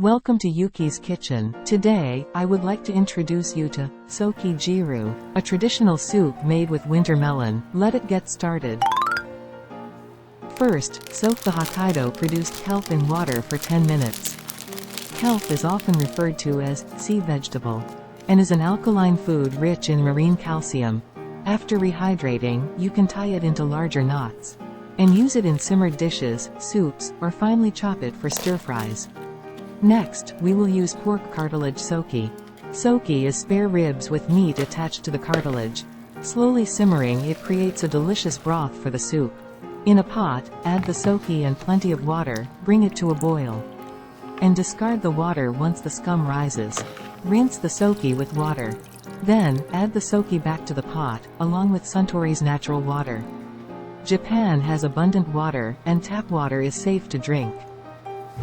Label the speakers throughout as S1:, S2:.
S1: Welcome to Yuki's Kitchen. Today, I would like to introduce you to Soki-jiru, a traditional soup made with winter melon. Let it get started. First, soak the Hokkaido produced kelp in water for 10 minutes. Kelp is often referred to as sea vegetable and is an alkaline food rich in marine calcium. After rehydrating, you can tie it into larger knots and use it in simmered dishes, soups, or finely chop it for stir-fries. Next, we will use pork cartilage soki. Soki is spare ribs with meat attached to the cartilage. Slowly simmering, it creates a delicious broth for the soup. In a pot, add the soki and plenty of water, bring it to a boil, and discard the water once the scum rises. Rinse the soki with water. Then, add the soki back to the pot, along with Suntory's natural water. Japan has abundant water, and tap water is safe to drink.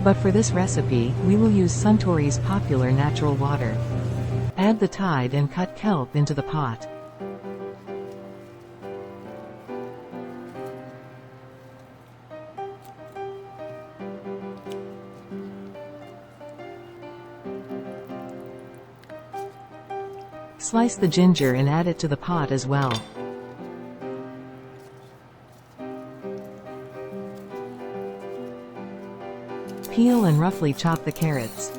S1: But for this recipe, we will use Suntory's popular natural water. Add the tied and cut kelp into the pot. Slice the ginger and add it to the pot as well. Peel and roughly chop the carrots.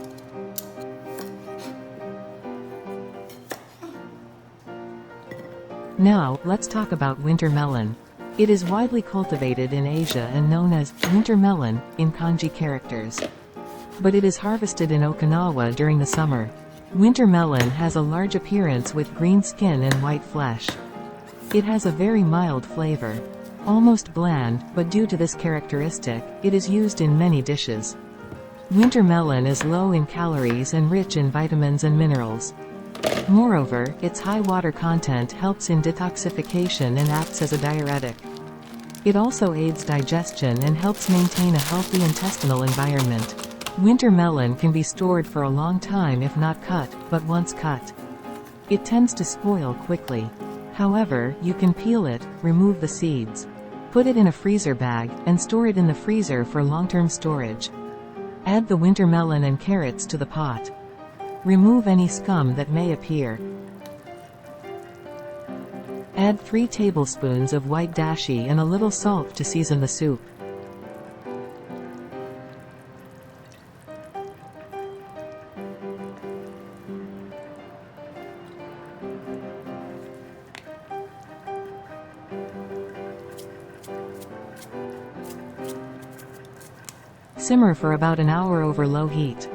S1: Now, let's talk about winter melon. It is widely cultivated in Asia and known as winter melon in kanji characters. But it is harvested in Okinawa during the summer. Winter melon has a large appearance with green skin and white flesh. It has a very mild flavor, almost bland, but due to this characteristic, it is used in many dishes. Winter melon is low in calories and rich in vitamins and minerals. Moreover, its high water content helps in detoxification and acts as a diuretic. It also aids digestion and helps maintain a healthy intestinal environment. Winter melon can be stored for a long time if not cut, but once cut, it tends to spoil quickly. However, you can peel it, remove the seeds, put it in a freezer bag, and store it in the freezer for long-term storage. Add the winter melon and carrots to the pot. Remove any scum that may appear. Add 3 tablespoons of white dashi and a little salt to season the soup. Simmer for about an hour over low heat.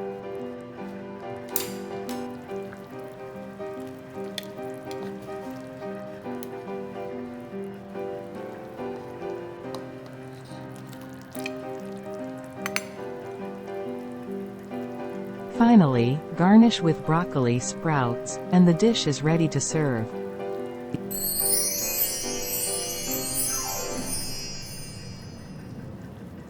S1: Finally, garnish with broccoli sprouts, and the dish is ready to serve.